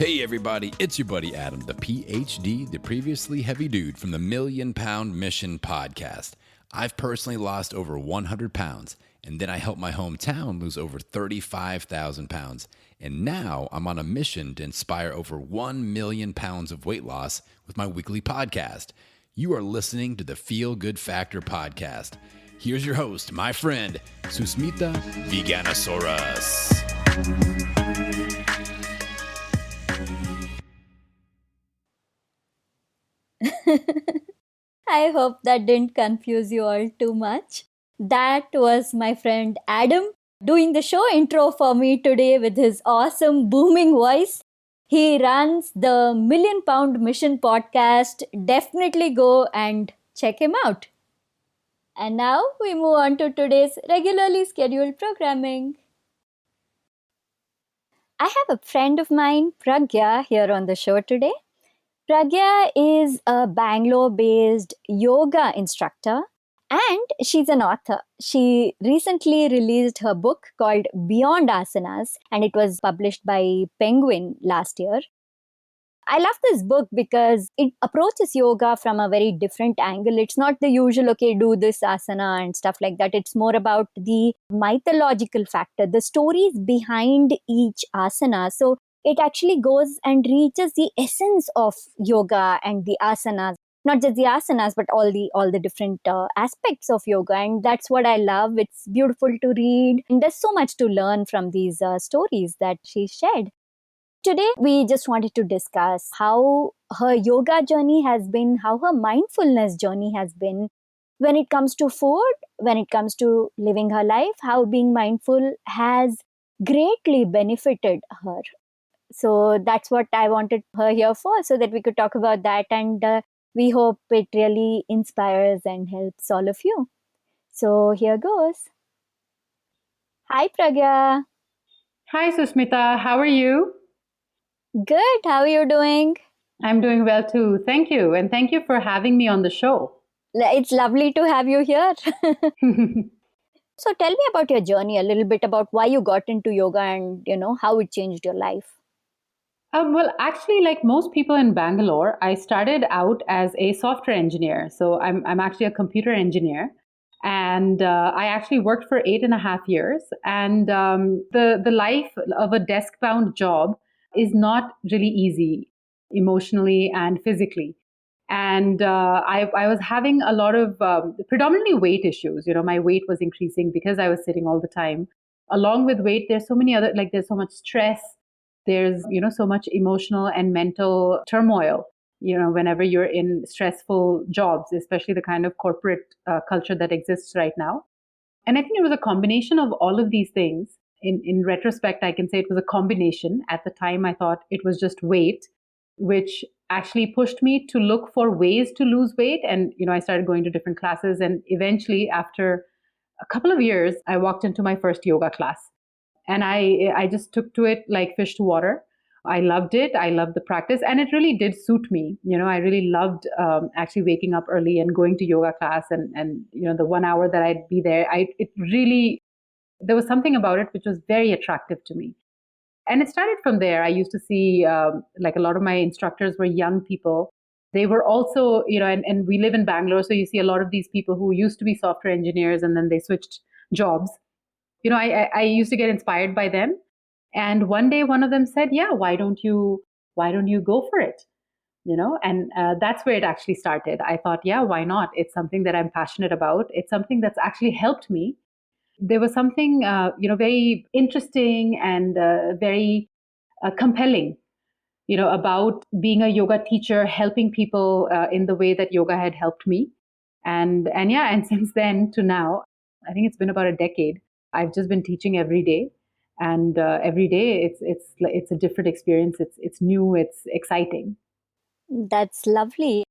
Hey everybody, it's your buddy Adam, the PhD, the previously heavy dude from the Million Pound Mission podcast. I've personally lost over 100 pounds, and then I helped my hometown lose over 35,000 pounds. And now I'm on a mission to inspire over 1 million pounds of weight loss with my weekly podcast. You are listening to the Feel Good Factor podcast. Here's your host, my friend, Susmita Veganosaurus. I hope that didn't confuse you all too much. That was my friend Adam doing the show intro for me today with his awesome booming voice. He runs the Million Pound Mission podcast. Definitely go and check him out. And now we move on to today's regularly scheduled programming. I have a friend of mine, Pragya, here on the show today. Pragya is a Bangalore-based yoga instructor and she's an author. She recently released her book called Beyond Asanas and it was published by Penguin last year. I love this book because it approaches yoga from a very different angle. It's not the usual, okay, do this asana and stuff like that. It's more about the mythological factor, the stories behind each asana. So it actually goes and reaches the essence of yoga and the asanas, not just the asanas, but all the different aspects of yoga. And that's what I love. It's beautiful to read. And there's so much to learn from these stories that she shared. Today, we just wanted to discuss how her yoga journey has been, how her mindfulness journey has been when it comes to food, when it comes to living her life, how being mindful has greatly benefited her. So that's what I wanted her here for, so that we could talk about that. And we hope it really inspires and helps all of you. So here goes. Hi, Pragya. Hi, Susmita. How are you? Good. How are you doing? I'm doing well too. Thank you. And thank you for having me on the show. It's lovely to have you here. So tell me about your journey, a little bit about why you got into yoga and, how it changed your life. Well, actually, like most people in Bangalore, I started out as a software engineer. So I'm actually a computer engineer. And I actually worked for 8.5 years. And the life of a desk-bound job is not really easy emotionally and physically. And I was having a lot of predominantly weight issues. My weight was increasing because I was sitting all the time. Along with weight, there's so many other, like there's so much stress. There's, so much emotional and mental turmoil, whenever you're in stressful jobs, especially the kind of corporate culture that exists right now. And I think it was a combination of all of these things. In retrospect, I can say it was a combination. At the time, I thought it was just weight, which actually pushed me to look for ways to lose weight. And, I started going to different classes. And eventually, after a couple of years, I walked into my first yoga class. And I just took to it like fish to water. I loved it. I loved the practice. And it really did suit me. I really loved actually waking up early and going to yoga class. And the 1 hour that I'd be there, there was something about it which was very attractive to me. And it started from there. I used to see like a lot of my instructors were young people. They were also, and we live in Bangalore. So you see a lot of these people who used to be software engineers and then they switched jobs. I used to get inspired by them. And one day one of them said, yeah, why don't you go for it? And that's where it actually started. I thought, yeah, why not? It's something that I'm passionate about. It's something that's actually helped me. There was something, very interesting and very compelling, about being a yoga teacher, helping people in the way that yoga had helped me. And since then to now, I think it's been about a decade. I've just been teaching every day, and every day it's a different experience. It's new. It's exciting. That's lovely.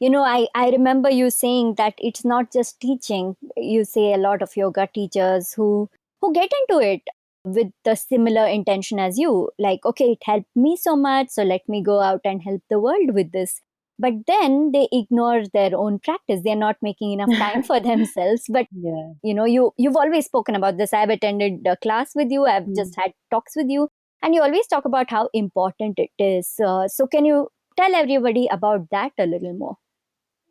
I remember you saying that it's not just teaching. You say a lot of yoga teachers who get into it with the similar intention as you. Like, okay, it helped me so much, so let me go out and help the world with this. But then they ignore their own practice. They're not making enough time for themselves. But, Yeah. you've always spoken about this. I've attended a class with you. I've just had talks with you. And you always talk about how important it is. So can you tell everybody about that a little more?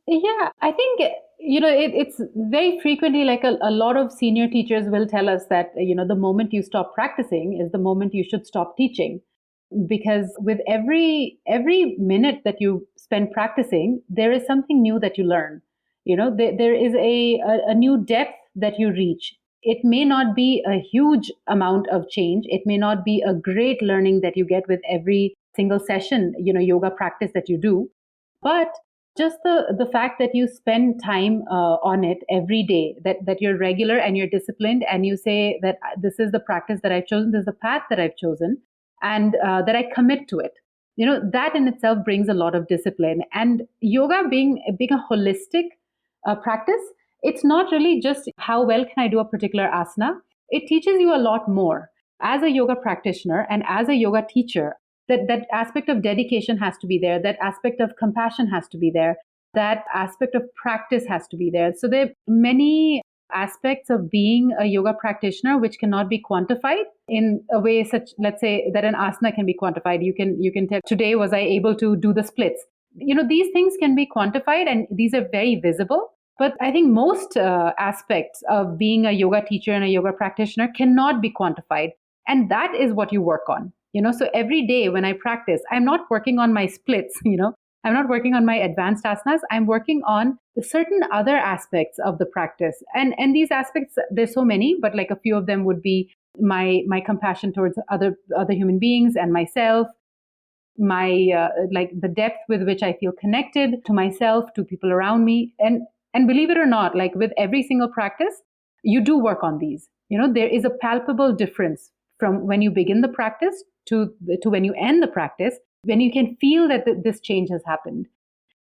Yeah, I think, it's very frequently like a lot of senior teachers will tell us that, the moment you stop practicing is the moment you should stop teaching. Because with every minute that you spend practicing, there is something new that you learn. There is a new depth that you reach. It may not be a huge amount of change. It may not be a great learning that you get with every single session, yoga practice that you do. But just the fact that you spend time on it every day, that you're regular and you're disciplined, and you say that this is the practice that I've chosen, this is the path that I've chosen, and that I commit to it. That in itself brings a lot of discipline. And yoga being a holistic practice, it's not really just how well can I do a particular asana. It teaches you a lot more as a yoga practitioner and as a yoga teacher. That aspect of dedication has to be there. That aspect of compassion has to be there. That aspect of practice has to be there. So there are many aspects of being a yoga practitioner which cannot be quantified in a way such, let's say, that an asana can be quantified. You can tell, today was I able to do the splits. These things can be quantified and these are very visible. But I think most aspects of being a yoga teacher and a yoga practitioner cannot be quantified. And that is what you work on. So every day when I practice, I'm not working on my splits, I'm not working on my advanced asanas. I'm working on certain other aspects of the practice. And these aspects, there's so many, but like a few of them would be my compassion towards other human beings and myself, my like the depth with which I feel connected to myself, to people around me. And believe it or not, like with every single practice, you do work on these. There is a palpable difference from when you begin the practice to when you end the practice, when you can feel that this change has happened.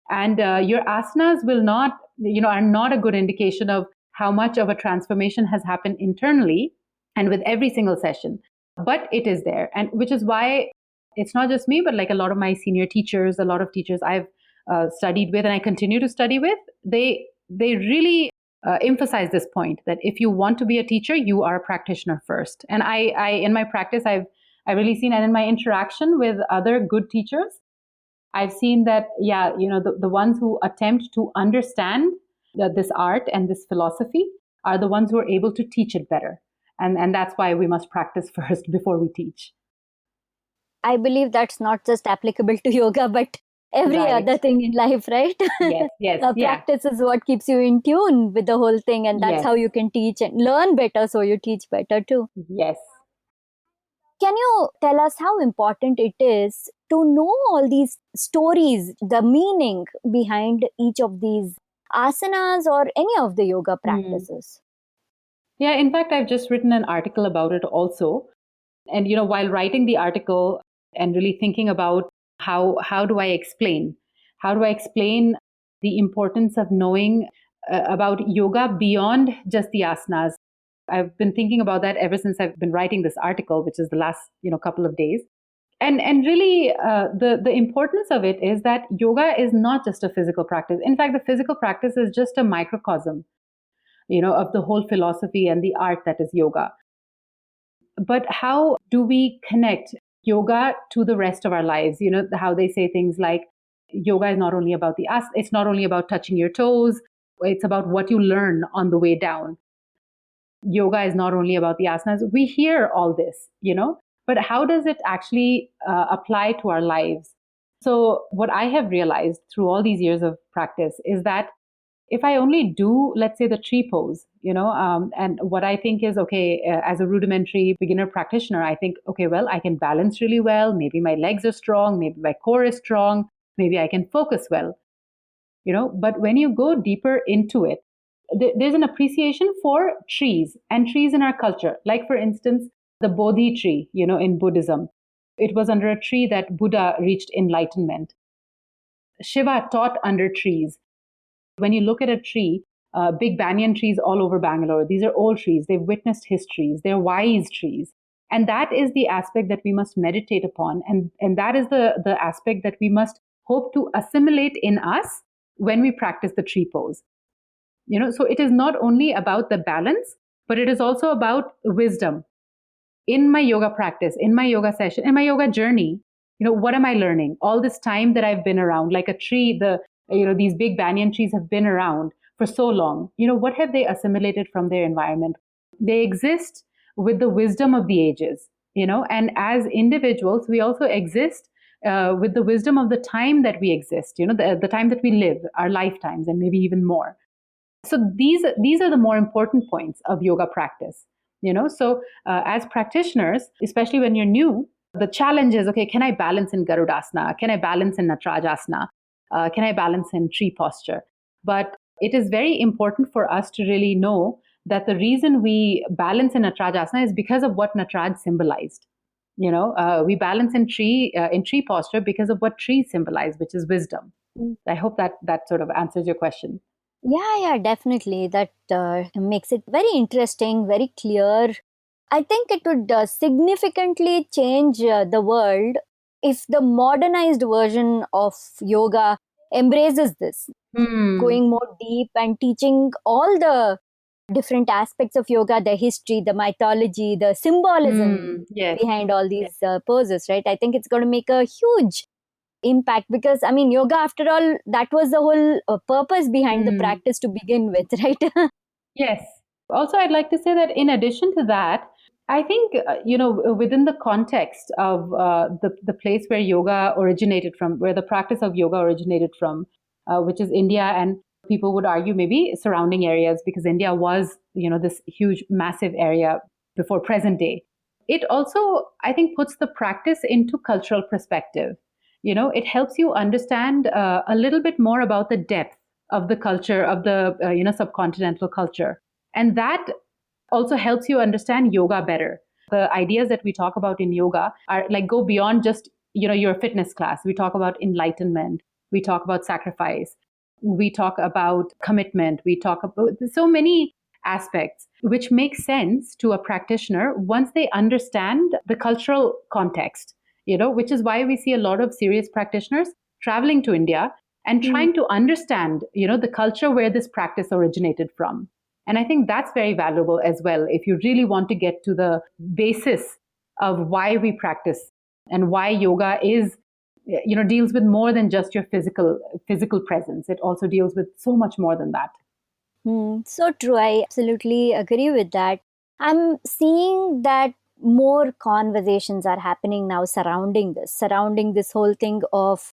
And your asanas are not a good indication of how much of a transformation has happened internally and with every single session. But it is there. And which is why it's not just me, but like a lot of my senior teachers, a lot of teachers I've studied with and I continue to study with, they really emphasize this point that if you want to be a teacher, you are a practitioner first. And I in my practice, I've really seen, and in my interaction with other good teachers, I've seen that, the ones who attempt to understand this art and this philosophy are the ones who are able to teach it better. And that's why we must practice first before we teach. I believe that's not just applicable to yoga, but every other thing in life, right? Yes. Practice is what keeps you in tune with the whole thing, and that's how you can teach and learn better, so you teach better too. Yes. Can you tell us how important it is to know all these stories, the meaning behind each of these asanas or any of the yoga practices? Yeah, in fact, I've just written an article about it also. And, while writing the article and really thinking about how do I explain the importance of knowing about yoga beyond just the asanas. I've been thinking about that ever since I've been writing this article, which is the last, couple of days. And really, the importance of it is that yoga is not just a physical practice. In fact, the physical practice is just a microcosm, of the whole philosophy and the art that is yoga. But how do we connect yoga to the rest of our lives? How they say things like yoga is not only about it's not only about touching your toes, it's about what you learn on the way down. Yoga is not only about the asanas. We hear all this, but how does it actually apply to our lives? So what I have realized through all these years of practice is that if I only do, let's say, the tree pose, and what I think is, okay, as a rudimentary beginner practitioner, I think, okay, well, I can balance really well. Maybe my legs are strong. Maybe my core is strong. Maybe I can focus well, but when you go deeper into it, there's an appreciation for trees and trees in our culture. Like, for instance, the Bodhi tree, in Buddhism. It was under a tree that Buddha reached enlightenment. Shiva taught under trees. When you look at a tree, big banyan trees all over Bangalore, these are old trees. They've witnessed histories. They're wise trees. And that is the aspect that we must meditate upon. And that is the aspect that we must hope to assimilate in us when we practice the tree pose. So it is not only about the balance, but it is also about wisdom. in my yoga practice, in my yoga session, in my yoga journey, what am I learning? All this time that I've been around, like a tree, these big banyan trees have been around for so long. What have they assimilated from their environment? They exist with the wisdom of the ages, and as individuals, we also exist with the wisdom of the time that we exist, the time that we live, our lifetimes, and maybe even more. So these are the more important points of yoga practice. So as practitioners, especially when you're new, the challenge is, okay, can I balance in Garudasana? Can I balance in Natarajasana? Can I balance in tree posture? But it is very important for us to really know that the reason we balance in Natarajasana is because of what Nataraj symbolized. We balance in tree posture because of what trees symbolize, which is wisdom. I hope that sort of answers your question. Yeah, definitely. That makes it very interesting, very clear. I think it would significantly change the world if the modernized version of yoga embraces this, going more deep and teaching all the different aspects of yoga, the history, the mythology, the symbolism Yes. behind all these poses, right? I think it's going to make a huge impact because, I mean, yoga, after all, that was the whole purpose behind the practice to begin with, right? Yes. Also, I'd like to say that in addition to that, I think, within the context of the place where yoga originated from, where the practice of yoga originated from, which is India, and people would argue maybe surrounding areas, because India was, this huge, massive area before present day. It also, I think, puts the practice into cultural perspective. It helps you understand a little bit more about the depth of the culture of the subcontinental culture, and that also helps you understand yoga better. The ideas that we talk about in yoga are like go beyond just your fitness class. We talk about enlightenment, we talk about sacrifice, we talk about commitment, we talk about so many aspects which make sense to a practitioner once they understand the cultural context, which is why we see a lot of serious practitioners traveling to India and trying to understand, the culture where this practice originated from. And I think that's very valuable as well if you really want to get to the basis of why we practice and why yoga is, deals with more than just your physical presence. It also deals with so much more than that. So true. I absolutely agree with that. I'm seeing that more conversations are happening now surrounding this whole thing of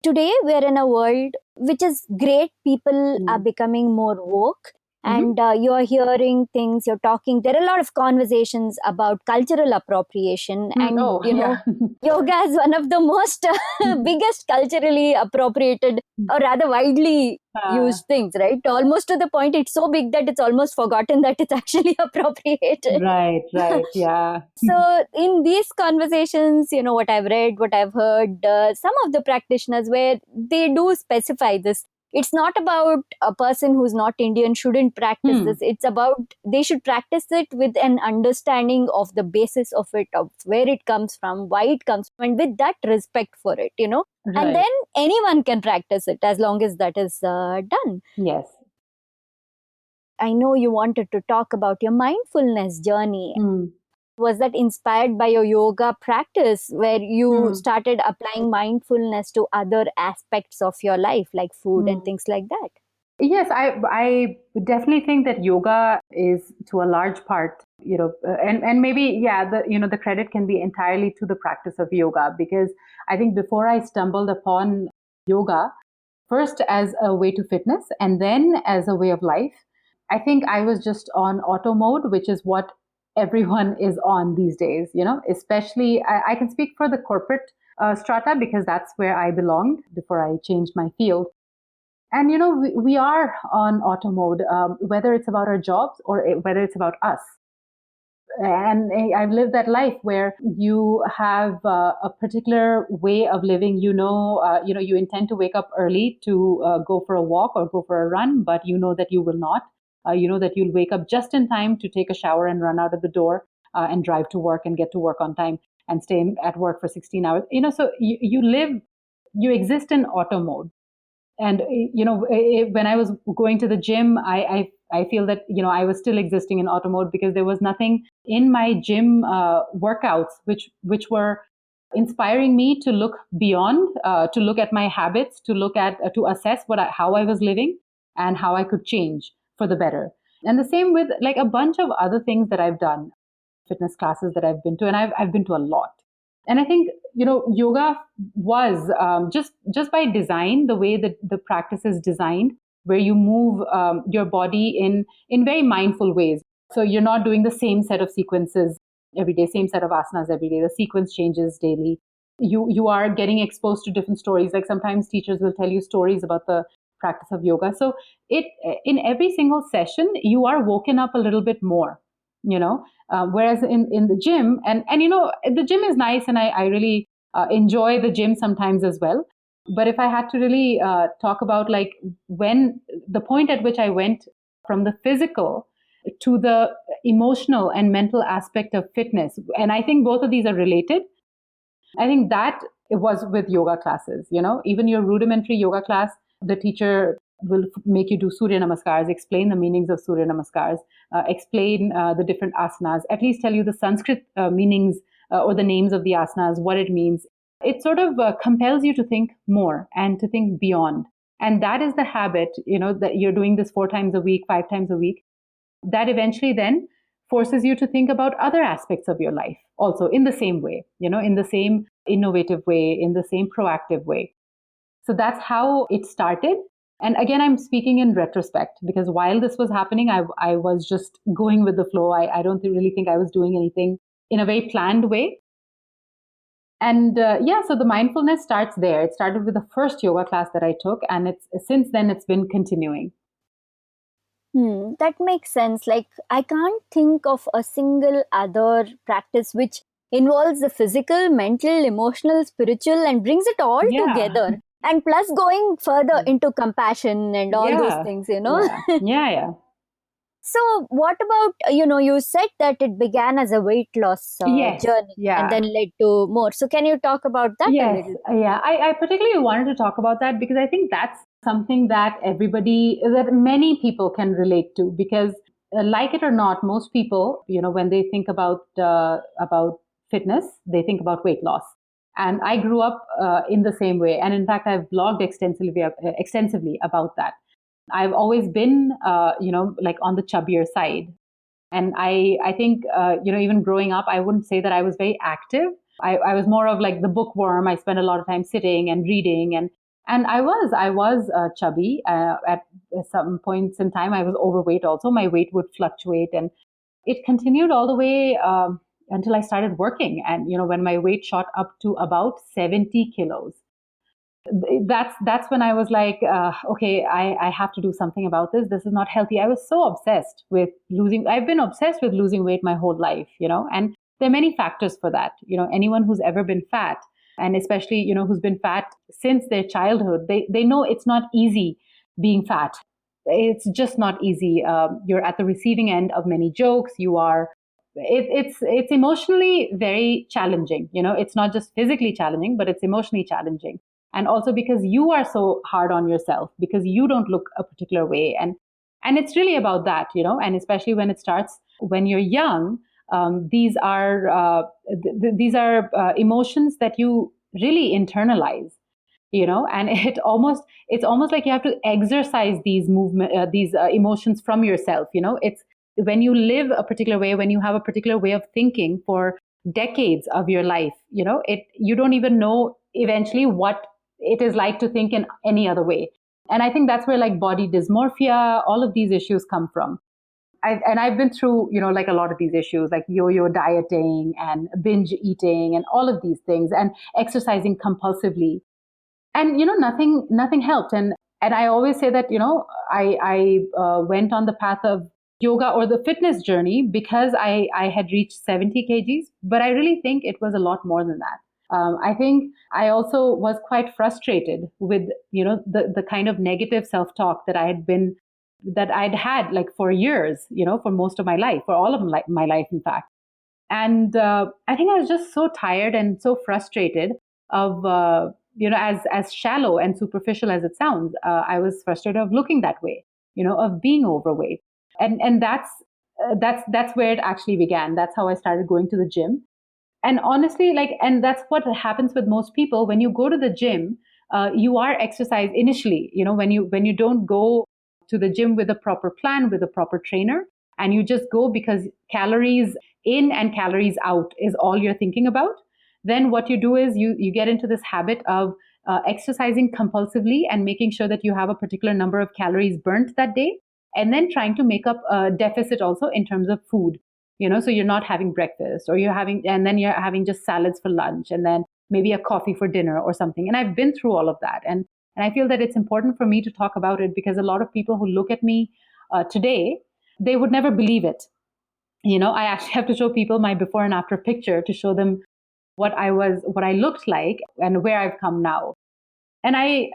today we're in a world which is great. People are becoming more woke, and you're hearing things, you're talking. There are a lot of conversations about cultural appropriation, and yoga is one of the most biggest culturally appropriated, or rather widely used things, right? Almost to the point it's so big that it's almost forgotten that it's actually appropriated. Right, yeah. So in these conversations, what I've read, what I've heard, some of the practitioners where they do specify this, it's not about a person who's not Indian shouldn't practice this. It's about they should practice it with an understanding of the basis of it, of where it comes from, why it comes from, and with that respect for it, Right. And then anyone can practice it as long as that is done. Yes. I know you wanted to talk about your mindfulness journey. Was that inspired by your yoga practice where you started applying mindfulness to other aspects of your life, like food and things like that? Yes, I definitely think that yoga is to a large part, and maybe, the credit can be entirely to the practice of yoga, because I think before I stumbled upon yoga, first as a way to fitness and then as a way of life, I think I was just on auto mode, which is what everyone is on these days, especially I can speak for the corporate strata because that's where I belonged before I changed my field. And, we are on auto mode, whether it's about our jobs or whether it's about us. And I've lived that life where you have a particular way of living. You intend to wake up early to go for a walk or go for a run, but you know that you will not. You know that you'll wake up just in time to take a shower and run out of the door and drive to work and get to work on time and stay at work for 16 hours. So you exist in auto mode. And when I was going to the gym, I feel that I was still existing in auto mode, because there was nothing in my gym workouts which were inspiring me to look beyond, to look at my habits, to look at to assess how I was living and how I could change for the better. And the same with like a bunch of other things that I've done, fitness classes that I've been to, and I've been to a lot. And I think yoga was just by design, the way that the practice is designed, where you move your body in very mindful ways. So you're not doing the same set of sequences every day, same set of asanas every day. The sequence changes daily. You are getting exposed to different stories. Like sometimes teachers will tell you stories about the practice of yoga. So it in every single session, you are woken up a little bit more. Whereas in the gym, and the gym is nice, and I really enjoy the gym sometimes as well. But if I had to really talk about like when the point at which I went from the physical to the emotional and mental aspect of fitness, and I think both of these are related, I think that it was with yoga classes. Even your rudimentary yoga class, the teacher will make you do Surya Namaskars, explain the meanings of Surya Namaskars, explain the different asanas, at least tell you the Sanskrit meanings or the names of the asanas, what it means. It sort of compels you to think more and to think beyond. And that is the habit, that you're doing this 4 times a week, 5 times a week, that eventually then forces you to think about other aspects of your life also in the same way, in the same innovative way, in the same proactive way. So that's how it started. And again, I'm speaking in retrospect, because while this was happening, I was just going with the flow. I don't really think I was doing anything in a very planned way. And so the mindfulness starts there. It started with the first yoga class that I took, and since then it's been continuing. That makes sense. Like, I can't think of a single other practice which involves the physical, mental, emotional, spiritual, and brings it all together. And plus going further into compassion and all those things, Yeah. So what about, you said that it began as a weight loss journey and then led to more. So can you talk about that a little? Yeah. I particularly wanted to talk about that because I think that's something that many people can relate to, because like it or not, most people, when they think about fitness, they think about weight loss. And I grew up in the same way. And in fact, I've blogged extensively about that. I've always been, like on the chubbier side. And I think, even growing up, I wouldn't say that I was very active. I was more of like the bookworm. I spent a lot of time sitting and reading. And I was chubby. At some points in time, I was overweight also. My weight would fluctuate. And it continued all the way until I started working. And, when my weight shot up to about 70 kilos. That's when I was like, okay, I have to do something about this. This is not healthy. I was so obsessed with I've been obsessed with losing weight my whole life, and there are many factors for that. Anyone who's ever been fat, and especially, who's been fat since their childhood, they know it's not easy being fat. It's just not easy. You're at the receiving end of many jokes. It's emotionally very challenging. It's not just physically challenging, but it's emotionally challenging. And also because you are so hard on yourself, because you don't look a particular way. And it's really about that, and especially when it starts when you're young, these are emotions that you really internalize, and it's almost like you have to exercise these emotions from yourself. It's when you live a particular way, when you have a particular way of thinking for decades of your life, you don't even know eventually what it is like to think in any other way. And I think that's where like body dysmorphia, all of these issues come from. I've been through, like a lot of these issues, like yo-yo dieting and binge eating and all of these things, and exercising compulsively. And, nothing helped. And I always say that, I went on the path of yoga or the fitness journey because I had reached 70 kgs, but I really think it was a lot more than that. I think I also was quite frustrated with, the kind of negative self-talk that I'd had like for years, for most of my life, for all of my life, in fact. And I think I was just so tired and so frustrated of as shallow and superficial as it sounds, I was frustrated of looking that way, of being overweight. And that's where it actually began. That's how I started going to the gym. And honestly, and that's what happens with most people. When you go to the gym, you are exercise initially, when you don't go to the gym with a proper plan, with a proper trainer, and you just go because calories in and calories out is all you're thinking about, then what you do is you get into this habit of exercising compulsively and making sure that you have a particular number of calories burnt that day, and then trying to make up a deficit also in terms of food. So you're not having breakfast, or and then you're having just salads for lunch, and then maybe a coffee for dinner or something. And I've been through all of that. And I feel that it's important for me to talk about it, because a lot of people who look at me today, they would never believe it. I actually have to show people my before and after picture to show them what I looked like and where I've come now. And I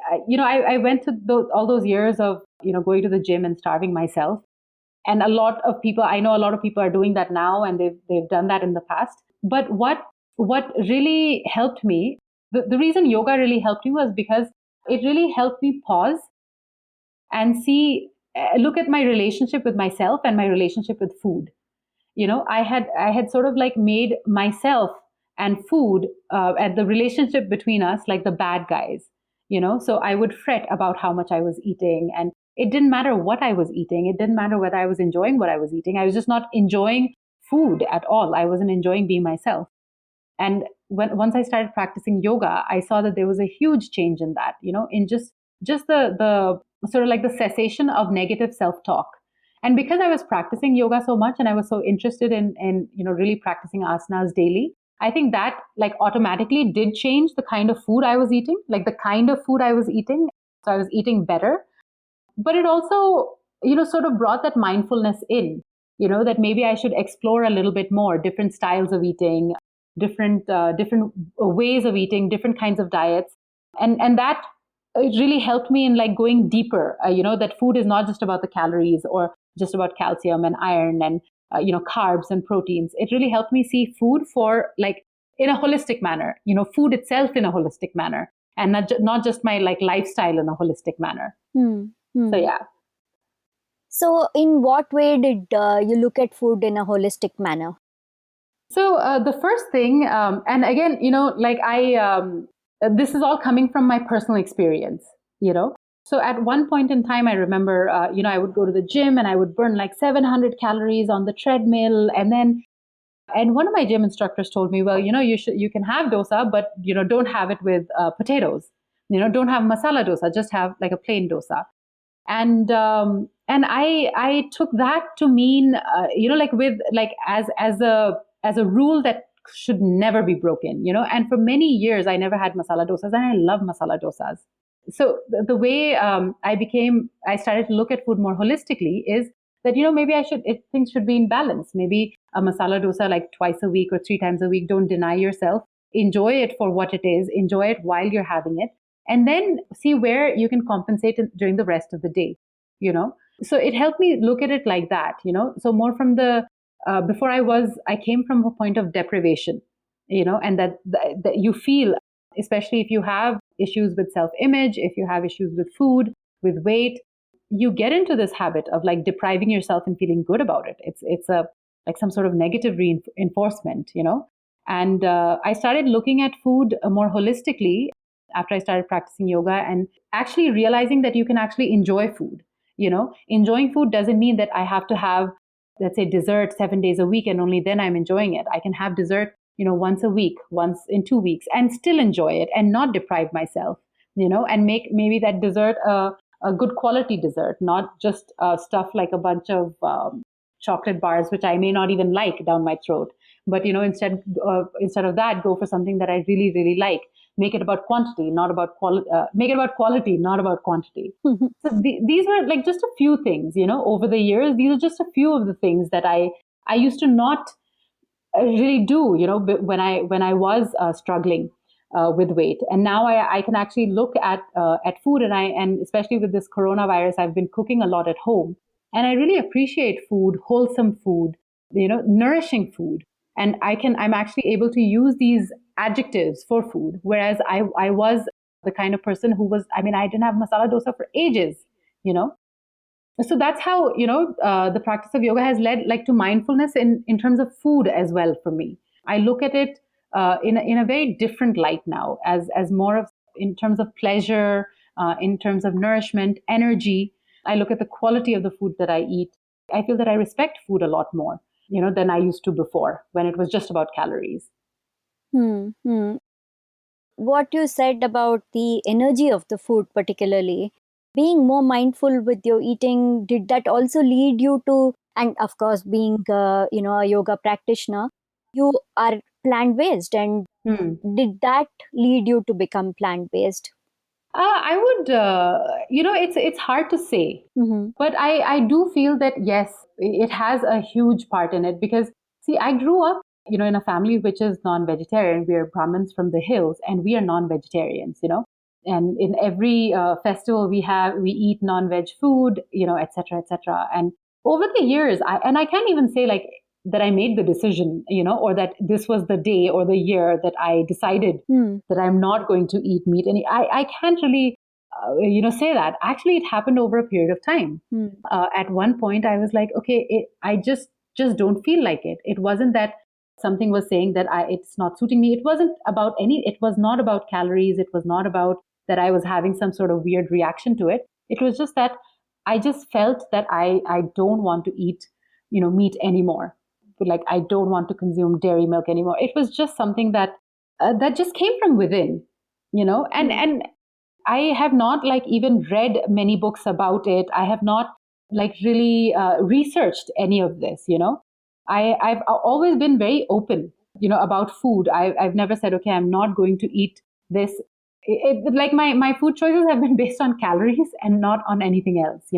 went to all those years of, going to the gym and starving myself. And I know a lot of people are doing that now, and they've done that in the past. But what really helped me, the reason yoga really helped me was because it really helped me pause and look at my relationship with myself and my relationship with food. I had sort of like made myself and food and the relationship between us like the bad guys. So I would fret about how much I was eating, and it didn't matter what I was eating. It didn't matter whether I was enjoying what I was eating. I was just not enjoying food at all. I wasn't enjoying being myself. And once I started practicing yoga, I saw that there was a huge change in that, in just the sort of like the cessation of negative self-talk. And because I was practicing yoga so much, and I was so interested in really practicing asanas daily, I think that like automatically did change the kind of food I was eating, like the kind of food I was eating. So I was eating better. But it also, sort of brought that mindfulness in, that maybe I should explore a little bit more different styles of eating, different ways of eating, different kinds of diets. And that it really helped me in like going deeper, that food is not just about the calories or just about calcium and iron and, carbs and proteins. It really helped me see food for like in a holistic manner, food itself in a holistic manner, and not just my like lifestyle in a holistic manner. So, yeah. So, in what way did you look at food in a holistic manner? So, the first thing, and again, this is all coming from my personal experience, So, at one point in time, I remember, I would go to the gym and I would burn like 700 calories on the treadmill. And one of my gym instructors told me, well, you can have dosa, but, don't have it with potatoes. Don't have masala dosa, just have like a plain dosa. And I took that to mean as a rule that should never be broken, and for many years I never had masala dosas, and I love masala dosas. So the way I started to look at food more holistically is that maybe things should be in balance. Maybe a masala dosa like twice a week or 3 times a week. Don't deny yourself, enjoy it for what it is, enjoy it while you're having it, and then see where you can compensate during the rest of the day, So it helped me look at it like that, So more from the, before I came from a point of deprivation, and that you feel, especially if you have issues with self-image, if you have issues with food, with weight, you get into this habit of like depriving yourself and feeling good about it. It's like some sort of negative reinforcement, And I started looking at food more holistically after I started practicing yoga, and actually realizing that you can actually enjoy food. Enjoying food doesn't mean that I have to have, let's say, dessert 7 days a week and only then I'm enjoying it. I can have dessert, once a week, once in 2 weeks, and still enjoy it and not deprive myself, and make maybe that dessert a good quality dessert, not just stuff like a bunch of chocolate bars, which I may not even like down my throat. But, instead of that, go for something that I really, really like. Make it about quantity, not about quality. Make it about quality, not about quantity. So these were like just a few things, over the years. These are just a few of the things that I used to not really do, when I was struggling with weight. And now I can actually look at food, and especially with this coronavirus, I've been cooking a lot at home, and I really appreciate food, wholesome food, nourishing food. And I'm actually able to use these adjectives for food, whereas I was the kind of person who was, I didn't have masala dosa for ages, you know. So that's how, the practice of yoga has led like to mindfulness in terms of food as well for me. I look at it in a very different light now, as more of in terms of pleasure, in terms of nourishment, energy. I look at the quality of the food that I eat. I feel that I respect food a lot more, than I used to before when it was just about calories. Hmm. What you said about the energy of the food, particularly being more mindful with your eating, did that also lead you to, and of course, being a yoga practitioner, you are plant based, and Hmm. did that lead you to become plant based? I would, it's hard to say, Mm-hmm. but I do feel that yes, it has a huge part in it because see, I grew up, in a family which is non-vegetarian. We are Brahmins from the hills, and we are non-vegetarians, And in every festival we eat non-veg food, et cetera, et cetera. And over the years, I can't even say like that I made the decision, or that this was the day or the year that I decided that I'm not going to eat meat. And I can't really, say that. Actually, it happened over a period of time. At one point, I was like, okay, I just don't feel like it. It wasn't that something was saying that it's not suiting me. It wasn't about it was not about calories. It was not about that I was having some sort of weird reaction to it. It was just that I just felt that I don't want to eat, meat anymore. Like I don't want to consume dairy milk anymore. It was just something that just came from within, and I have not like even read many books about it. I have not like really researched any of this, I've always been very open, about food. I've never said, okay, I'm not going to eat this. Like my food choices have been based on calories and not on anything else,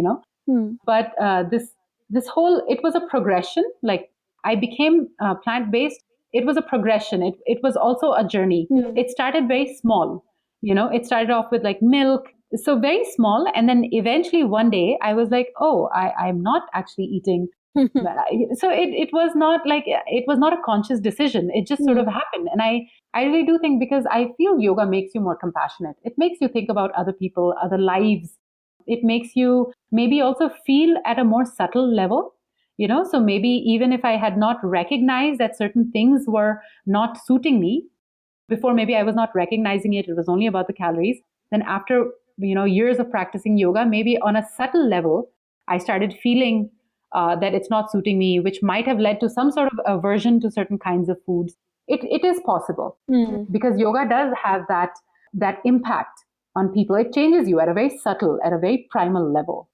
But this whole, it was a progression. Like I became plant based. It was a progression. It was also a journey. It started very small. It started off with like milk, so very small, and then eventually one day I was like, oh, I'm not actually eating. So it was not like, it was not a conscious decision. It just sort of happened, and I really do think, because I feel yoga makes you more compassionate. It makes you think about other people, other lives. It makes you maybe also feel at a more subtle level, so maybe even if I had not recognized that certain things were not suiting me before, maybe I was not recognizing it, it was only about the calories. Then after, years of practicing yoga, maybe on a subtle level, I started feeling that it's not suiting me, which might have led to some sort of aversion to certain kinds of foods. It is possible, because yoga does have that impact on people. It changes you at a very subtle, at a very primal level.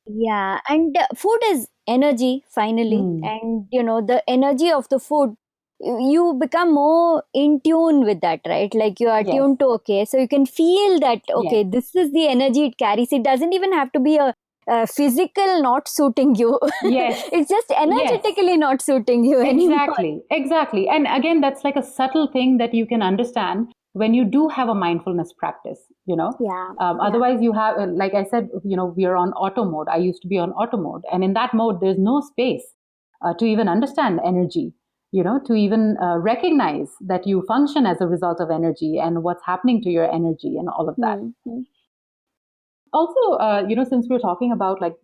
Yeah, and food is energy finally, Hmm. and the energy of the food, you become more in tune with that, right? Like you are Yes. tuned to, okay, so you can feel that, Yes. okay, this is the energy it carries. It doesn't even have to be a physical not suiting you. Yes. It's just Yes. energetically not suiting you anymore. Exactly, exactly. And again, that's like a subtle thing that you can understand when you do have a mindfulness practice. Yeah, yeah. Otherwise, you have, like I said, we are on auto mode. I used to be on auto mode. And in that mode, there's no space to even understand energy, to even recognize that you function as a result of energy and what's happening to your energy and all of that. Hmm. Also, since we're talking about like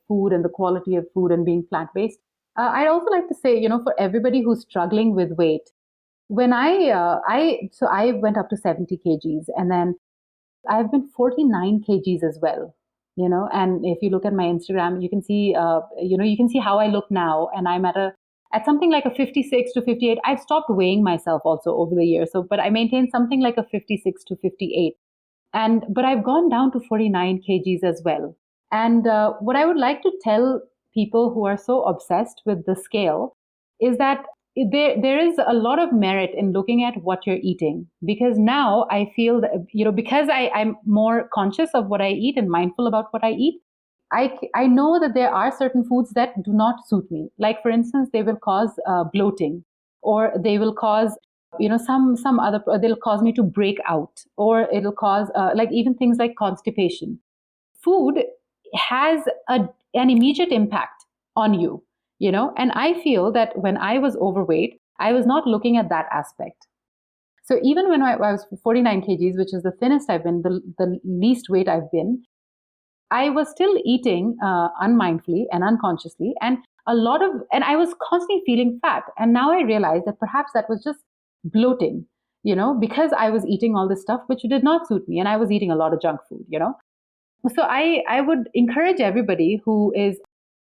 food and the quality of food and being plant based, I'd also like to say, for everybody who's struggling with weight, when I went up to 70 kgs, and then I've been 49 kgs as well. And if you look at my Instagram, you can see, you can see how I look now, and I'm at something like a 56 to 58. I've stopped weighing myself also over the years, so but I maintain something like a 56 to 58. But I've gone down to 49 kgs as well. And what I would like to tell people who are so obsessed with the scale is that there is a lot of merit in looking at what you're eating, because now I feel that, because I'm more conscious of what I eat and mindful about what I eat. I know that there are certain foods that do not suit me. Like, for instance, they will cause bloating, or they will cause, some other, they'll cause me to break out, or it'll cause like even things like constipation. Food has an immediate impact on you, and I feel that when I was overweight, I was not looking at that aspect. So even when I was 49 kgs, which is the thinnest I've been, the least weight I've been, I was still eating unmindfully and unconsciously, and I was constantly feeling fat. And now I realize that perhaps that was just bloating, because I was eating all this stuff which did not suit me, and I was eating a lot of junk food. So I would encourage everybody who is,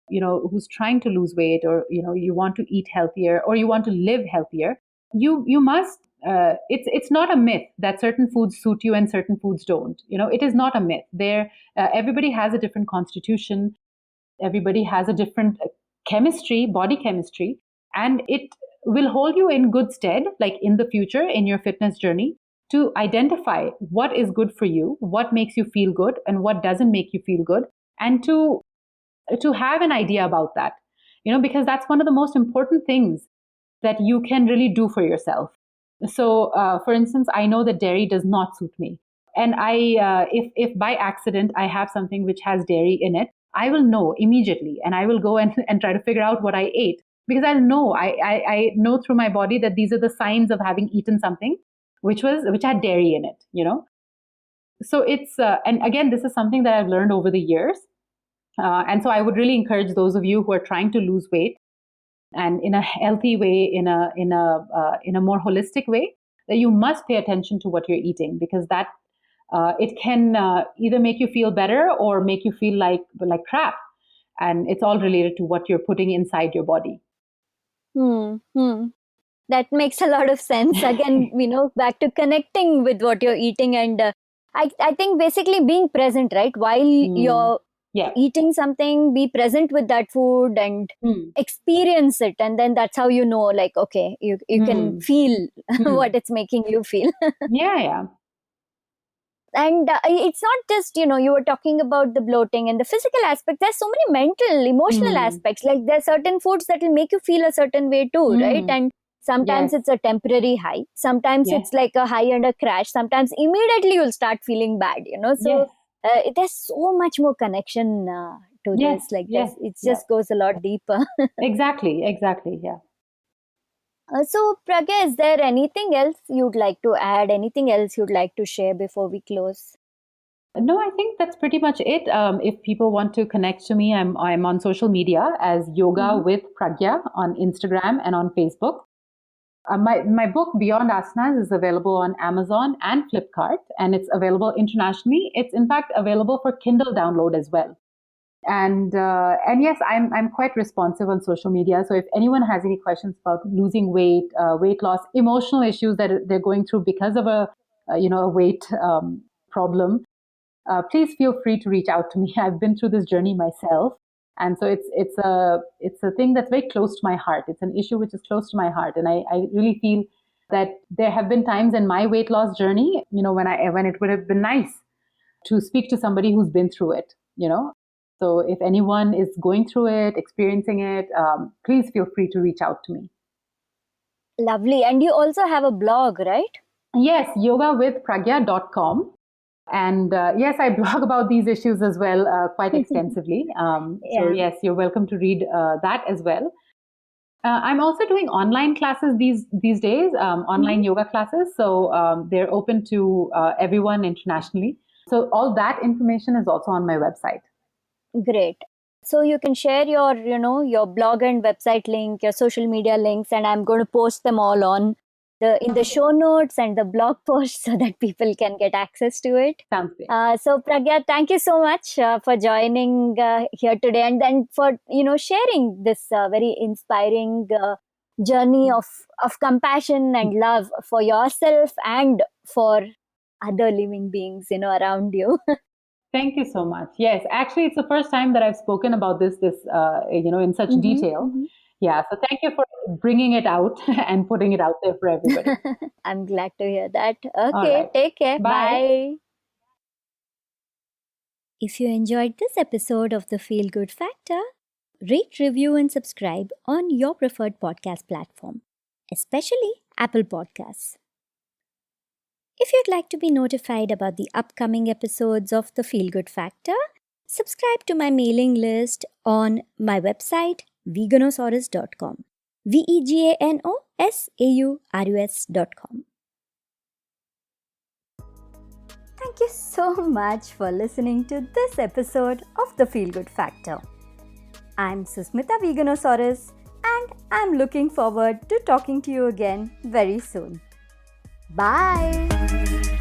who's trying to lose weight, or you want to eat healthier, or you want to live healthier. You must. It's not a myth that certain foods suit you and certain foods don't. It is not a myth. Everybody has a different constitution. Everybody has a different body chemistry, and it will hold you in good stead, like in the future, in your fitness journey, to identify what is good for you, what makes you feel good, and what doesn't make you feel good, and to have an idea about that, because that's one of the most important things that you can really do for yourself. So, for instance, I know that dairy does not suit me. And if by accident I have something which has dairy in it, I will know immediately, and I will go and try to figure out what I ate, because I know through my body that these are the signs of having eaten something which had dairy in it. So and again, this is something that I've learned over the years. And so I would really encourage those of you who are trying to lose weight, and in a healthy way, in a more holistic way, that you must pay attention to what you're eating, because that it can either make you feel better or make you feel like crap, and it's all related to what you're putting inside your body. That makes a lot of sense. Again, back to connecting with what you're eating, and I think basically being present, right? While you're eating something, be present with that food and experience it, and then that's how like, okay, you can feel what it's making you feel. Yeah. And it's not just, you were talking about the bloating and the physical aspect. There's so many mental, emotional aspects. Like there are certain foods that will make you feel a certain way too, right? And sometimes it's a temporary high. Sometimes it's like a high and a crash. Sometimes immediately you'll start feeling bad, So there's so much more connection to this. Like it just goes a lot deeper. Exactly. Yeah. So, Pragya, is there anything else you'd like to add? Anything else you'd like to share before we close? No, I think that's pretty much it. If people want to connect to me, I'm on social media as Yoga with Pragya on Instagram and on Facebook. My book Beyond Asanas is available on Amazon and Flipkart, and it's available internationally. It's in fact available for Kindle download as well. And yes, I'm quite responsive on social media. So if anyone has any questions about losing weight, weight loss, emotional issues that they're going through because of a weight problem, please feel free to reach out to me. I've been through this journey myself, and so it's a thing that's very close to my heart. It's an issue which is close to my heart, and I really feel that there have been times in my weight loss journey, when it would have been nice to speak to somebody who's been through it. So if anyone is going through it, experiencing it, please feel free to reach out to me. Lovely. And you also have a blog, right? Yes, yogawithpragya.com. And yes, I blog about these issues as well, quite extensively. So yes, you're welcome to read that as well. I'm also doing online classes these days, online yoga classes. So they're open to everyone internationally. So all that information is also on my website. Great. So you can share your, your blog and website link, your social media links, and I'm going to post them all in the show notes and the blog post so that people can get access to it. Sounds good. So Pragya, thank you so much for joining here today, and then for sharing this very inspiring journey of compassion and love for yourself and for other living beings around you. Thank you so much. Yes, actually, it's the first time that I've spoken about this in such detail. Yeah, so thank you for bringing it out and putting it out there for everybody. I'm glad to hear that. Okay, right. Take care. Bye. If you enjoyed this episode of The Feel Good Factor, rate, review, and subscribe on your preferred podcast platform, especially Apple Podcasts. If you'd like to be notified about the upcoming episodes of The Feel Good Factor, subscribe to my mailing list on my website, veganosaurus.com. VEGANOSAURUS.com. Thank you so much for listening to this episode of The Feel Good Factor. I'm Susmita Veganosaurus, and I'm looking forward to talking to you again very soon. Bye!